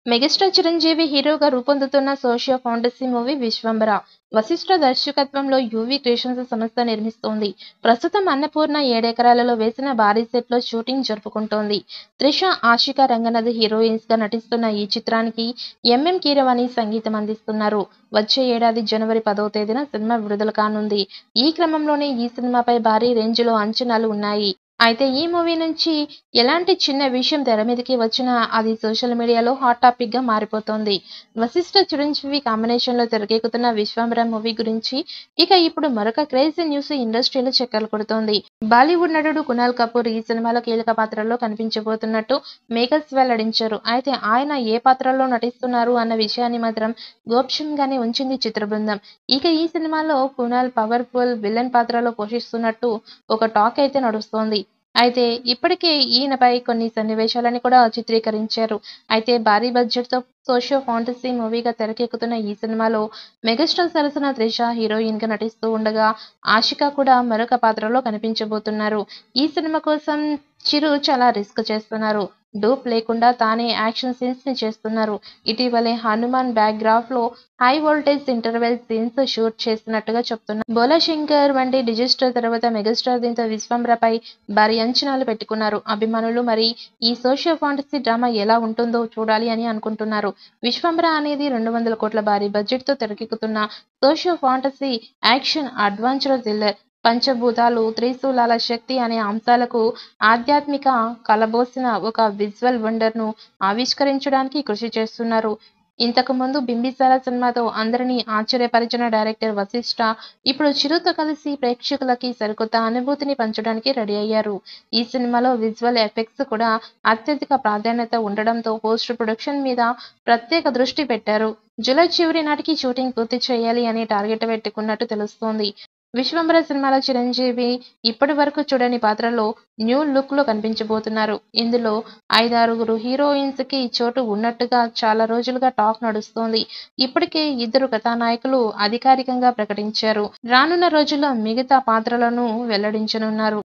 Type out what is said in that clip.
Megastar Chiranjeevi హీరోగా రూపొందుతున్న socio fantasy movie 'Vishwambhara'. Vashishta దర్శకత్వంలో యూవీ క్రియేషన్స్ సంస్థ నిర్మిస్తోంది. ప్రస్తుతం అన్నపూర్ణ 7 ఎకరాలలో వేసిన భారీ సెట్లో షూటింగ్ జరుపుకుంటోంది. త్రిష, ఆషికా రంగనాథ్ హీరోయిన్స్గా నటిస్తున్న ఈ చిత్రానికి ఎంఎం కీరవాణి సంగీతం అందిస్తున్నారు. వచ్చే ఏడాది జనవరి 10వ తేదీన సినిమా విడుదల కానుంది. ఈ క్రమంలోనే ఈ సినిమాపై భారీ రేంజ్లో అంచనాలు ఉన్నాయి. అయితే ఈ మూవీ నుంచి ఎలాంటి చిన్న విషయం తెరమీదకి వచ్చినా అది సోషల్ మీడియాలో హాట్ టాపిక్గా మారిపోతోంది. వశిష్ఠ, చిరంజీవి కాంబినేషన్లో తెరకెక్కుతున్న 'విశ్వంభర' మూవీ గురించి ఇక ఇప్పుడు మరొక క్రేజీ న్యూస్ ఇండస్ట్రీలో చక్కర్లు కొడుతోంది. బాలీవుడ్ నటుడు కునాల్ కపూర్ ఈ సినిమాలో కీలక పాత్రలో కనిపించబోతున్నట్టు మేకర్స్ వెల్లడించారు. అయితే ఆయన ఏ పాత్రలో నటిస్తున్నారు అన్న విషయాన్ని మాత్రం గోప్యంగానే ఉంచింది చిత్ర బృందం. ఇక ఈ సినిమాలో కునాల్ పవర్ఫుల్ విలన్ పాత్రలో పోషిస్తున్నట్టు ఒక టాక్ అయితే నడుస్తోంది. అయితే ఇప్పటికే ఈయనపై కొన్ని సన్నివేశాలని కూడా చిత్రీకరించారు. అయితే భారీ బడ్జెట్‌తో సోషియో ఫాంటసీ మూవీగా తెరకెక్కుతున్న ఈ సినిమాలో మెగాస్టార్ సరసన త్రిష హీరోయిన్‌గా నటిస్తూ ఉండగా, ఆషికా కూడా మరొక పాత్రలో కనిపించబోతున్నారు. ఈ సినిమా కోసం చిరు చాలా రిస్క్ చేస్తున్నారు. డూప్ లేకుండా తానే యాక్షన్ సీన్స్‌ని చేస్తున్నారు. ఇటీవలే 'హనుమాన్' బ్యాక్‌డ్రాప్‌లో high voltage interval scenes shoot చేస్తున్నట్టుగా చెప్తున్నారు. 'భోలా శంకర్' వంటి డిజాస్టర్ తర్వాత మెగాస్టార్ దీంతో 'విశ్వంభర'పై భారీ అంచనాలు పెట్టుకున్నారు. అభిమానులు మరి ఈ సోషియో ఫాంటసీ డ్రామా ఎలా ఉంటుందో చూడాలి అని అనుకుంటున్నారు. 'విశ్వంభర' అనేది 200 కోట్ల భారీ బడ్జెట్‌తో తెరకెక్కుతున్న socio fantasy action adventure thriller. పంచభూతాలు, త్రిశూలాల శక్తి అనే అంశాలకు ఆధ్యాత్మిక కలబోసిన ఒక విజువల్ వండర్‌ను ఆవిష్కరించడానికి కృషి చేస్తున్నారు. ఇంతకుముందు 'బింబిసార' సినిమాతో అందరినీ ఆశ్చర్యపరిచిన డైరెక్టర్ వశిష్ఠ ఇప్పుడు చిరుతో కలిసి ప్రేక్షకులకి సరికొత్త అనుభూతిని పంచడానికి రెడీ అయ్యారు. ఈ సినిమాలో విజువల్ ఎఫెక్ట్స్ కూడా అత్యధిక ప్రాధాన్యత ఉండడంతో పోస్ట్ ప్రొడక్షన్ మీద ప్రత్యేక దృష్టి పెట్టారు. జూలై చివరి నాటికి షూటింగ్ పూర్తి చేయాలి అని టార్గెట్ పెట్టుకున్నట్టు తెలుస్తోంది. 'విశ్వంభర' సినిమాలో చిరంజీవి ఇప్పటి వరకు చూడని పాత్రలో న్యూ లుక్‌లో కనిపించబోతున్నారు. ఇందులో 5, 6 హీరోయిన్స్‌కి చోటు ఉన్నట్టుగా చాలా రోజులుగా టాక్ నడుస్తోంది. ఇప్పటికే 2 కథానాయకులు అధికారికంగా ప్రకటించారు. రానున్న రోజుల్లో మిగతా పాత్రలను వెల్లడించనున్నారు.